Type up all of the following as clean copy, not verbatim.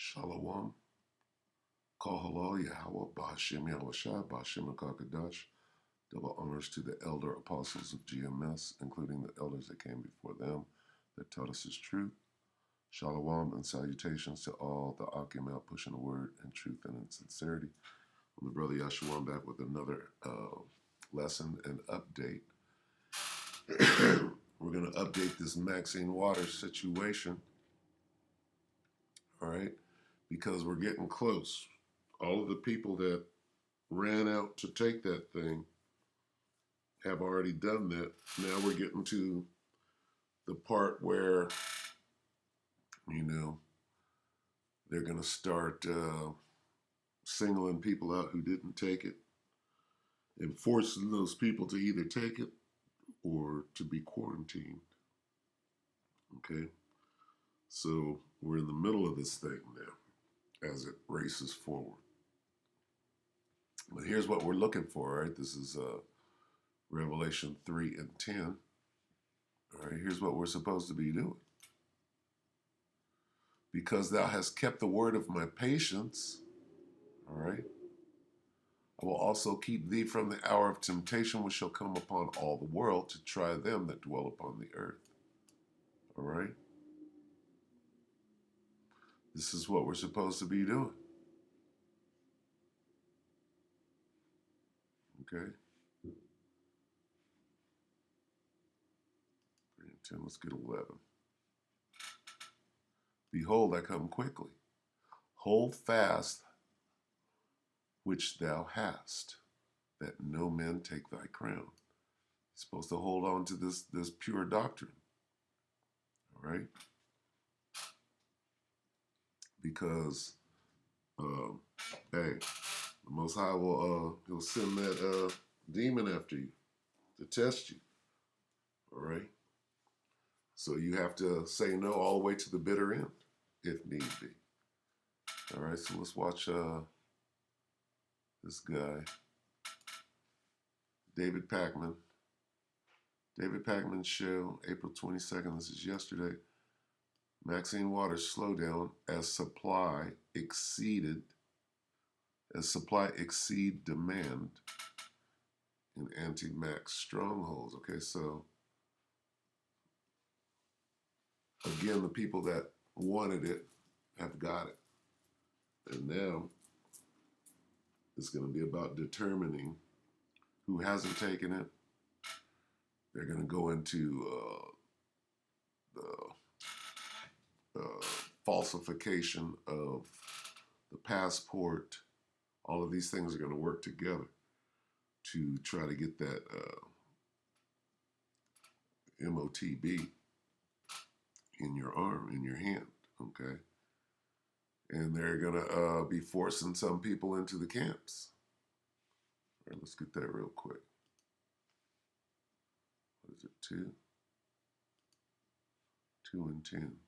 Shalom, Kohalal Yahweh, Bahashem Yahushua, Bahashem Kakadash. Double honors to the elder apostles of GMS, including the elders that came before them, that taught us his truth. Shalom and salutations to all the Akim out pushing the word in truth and in sincerity. I'm the brother Yahshua. I'm back with another lesson and update. We're going to update this Maxine Waters situation, all right, because we're getting close. All of the people that ran out to take that thing have already done that. Now we're getting to the part where, they're going to start singling people out who didn't take it and forcing those people to either take it or to be quarantined. Okay? So we're in the middle of this thing now as it races forward. But here's what we're looking for, right? This is Revelation 3 and 10. All right, here's what we're supposed to be doing. Because thou hast kept the word of my patience, all right, I will also keep thee from the hour of temptation which shall come upon all the world to try them that dwell upon the earth. All right? This is what we're supposed to be doing. Okay? 3 and 10, let's get 11. Behold, I come quickly. Hold fast which thou hast, that no man take thy crown. You're supposed to hold on to this pure doctrine. All right? Because, hey, the Most High will he'll send that demon after you to test you. All right? So you have to say no all the way to the bitter end, if need be. All right, so let's watch this guy, David Pakman. David Pakman's show, April 22nd, this is yesterday. Maxine Waters slowdown as supply exceed demand in anti-max strongholds. Okay, so again, the people that wanted it have got it. And now it's going to be about determining who hasn't taken it. They're going to go into the falsification of the passport. All of these things are going to work together to try to get that MOTB in your arm, in your hand, okay? And they're going to be forcing some people into the camps. All right, let's get that real quick. What is it, 2? 2 and 10.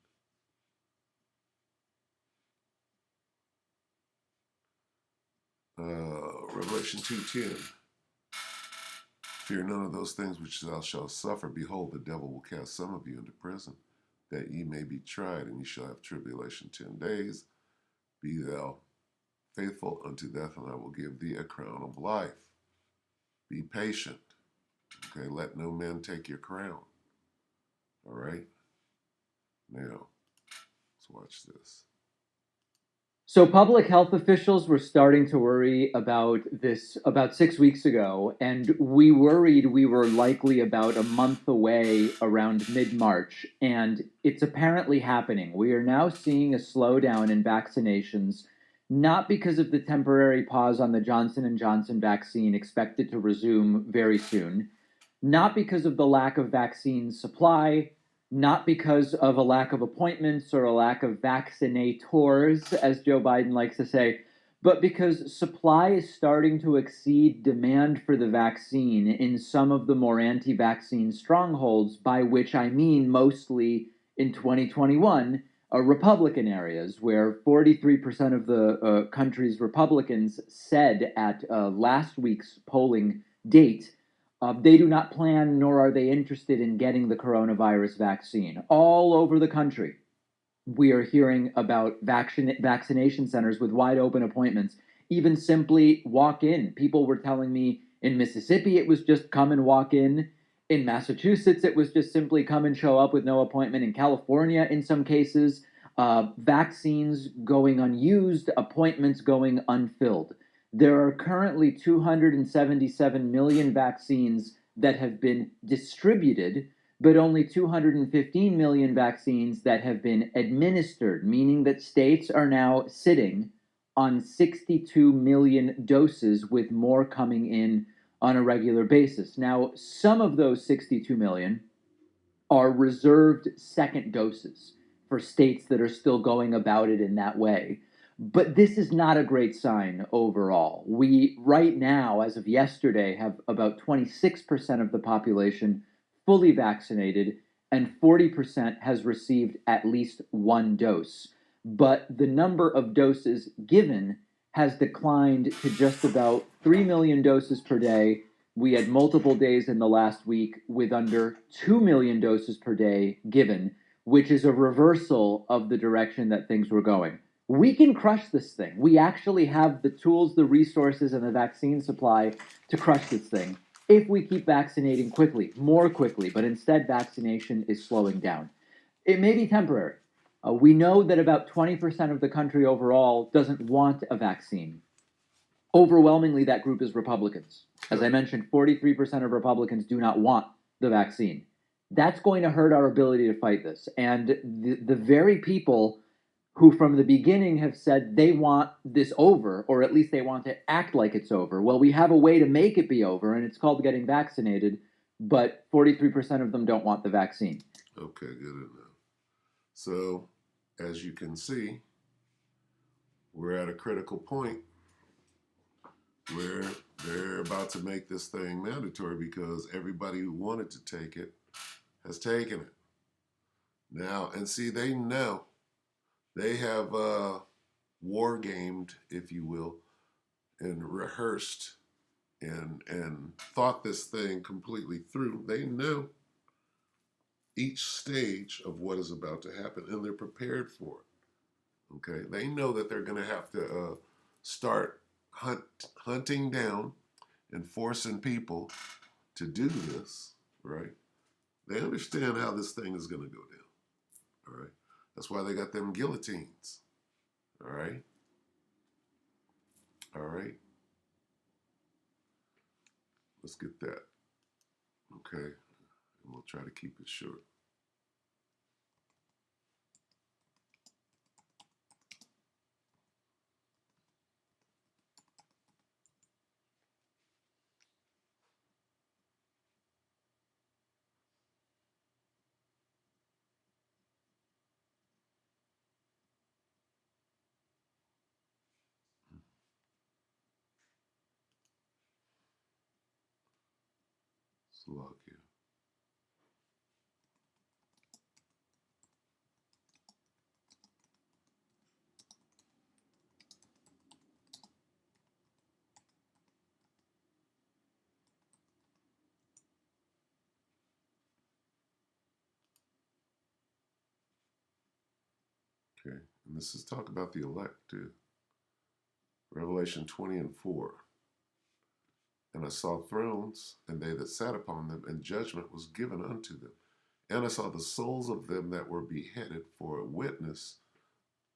Revelation 2:10. Fear none of those things which thou shalt suffer. Behold, the devil will cast some of you into prison, that ye may be tried, and ye shall have tribulation 10 days. Be thou faithful unto death, and I will give thee a crown of life. Be patient. Okay, let no man take your crown. All right? Now, let's watch this. So public health officials were starting to worry about this about 6 weeks ago, and we worried we were likely about a month away around mid-March, and it's apparently happening. We are now seeing a slowdown in vaccinations, not because of the temporary pause on the Johnson & Johnson vaccine expected to resume very soon, not because of the lack of vaccine supply, not because of a lack of appointments or a lack of vaccinators, as Joe Biden likes to say, but because supply is starting to exceed demand for the vaccine in some of the more anti-vaccine strongholds, by which I mean mostly in 2021, Republican areas, where 43% of the country's Republicans said at last week's polling date they do not plan nor are they interested in getting the coronavirus vaccine all over the country. We are hearing about vaccination centers with wide open appointments. Even simply walk in. People were telling me in Mississippi it was just come and walk in. In Massachusetts, it was just simply come and show up with no appointment. In California, in some cases, vaccines going unused, appointments going unfilled. There are currently 277 million vaccines that have been distributed, but only 215 million vaccines that have been administered, meaning that states are now sitting on 62 million doses, with more coming in on a regular basis. Now, some of those 62 million are reserved second doses for states that are still going about it in that way. But this is not a great sign overall. We, right now, as of yesterday, have about 26% of the population fully vaccinated, and 40% has received at least one dose. But the number of doses given has declined to just about 3 million doses per day. We had multiple days in the last week with under 2 million doses per day given, which is a reversal of the direction that things were going. We can crush this thing. We actually have the tools, the resources, and the vaccine supply to crush this thing if we keep vaccinating quickly, more quickly, but instead vaccination is slowing down. It may be temporary. We know that about 20% of the country overall doesn't want a vaccine. Overwhelmingly, that group is Republicans. As I mentioned, 43% of Republicans do not want the vaccine. That's going to hurt our ability to fight this. And the very people who from the beginning have said they want this over, or at least they want to act like it's over. Well, we have a way to make it be over, and it's called getting vaccinated, but 43% of them don't want the vaccine. Okay, good enough. So, as you can see, we're at a critical point where they're about to make this thing mandatory because everybody who wanted to take it has taken it. Now, and see, they know. They have war gamed, if you will, and rehearsed and thought this thing completely through. They know each stage of what is about to happen, and they're prepared for it. Okay, they know that they're going to have to start hunting down and forcing people to do this, right? They understand how this thing is going to go down, all right? That's why they got them guillotines, all right? All right, let's get that, okay? And we'll try to keep it short. Slovakia. Okay, and this is talk about the elect too. Revelation 20:4. And I saw thrones, and they that sat upon them, and judgment was given unto them. And I saw the souls of them that were beheaded for a witness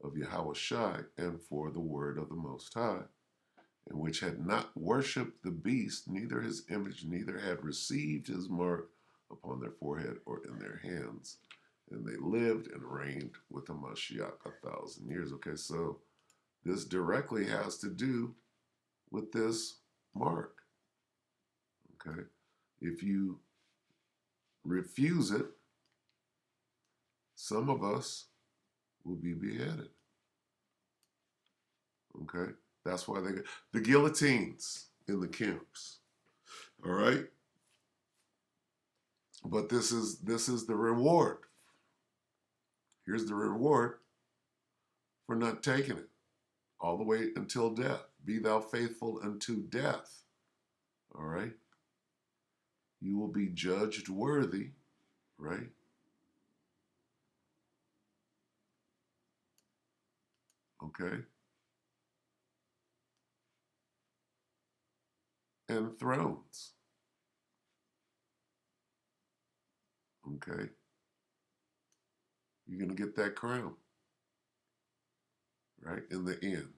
of Yahushua and for the word of the Most High, and which had not worshipped the beast, neither his image, neither had received his mark upon their forehead or in their hands. And they lived and reigned with the Mashiach 1,000 years. Okay, so this directly has to do with this mark. Okay, if you refuse it, some of us will be beheaded. Okay, that's why they got the guillotines in the camps. All right, but this is the reward. Here's the reward for not taking it all the way until death. Be thou faithful unto death. All right, you will be judged worthy, right? Okay? And thrones. Okay? You're going to get that crown, right? In the end.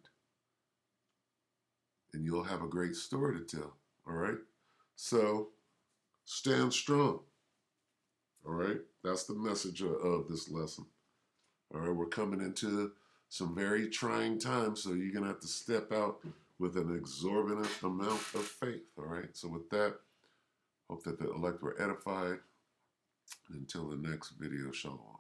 And you'll have a great story to tell. All right? So stand strong. All right? That's the message of this lesson. All right? We're coming into some very trying times, so you're going to have to step out with an exorbitant amount of faith. All right? So with that, hope that the elect were edified. Until the next video, shalom.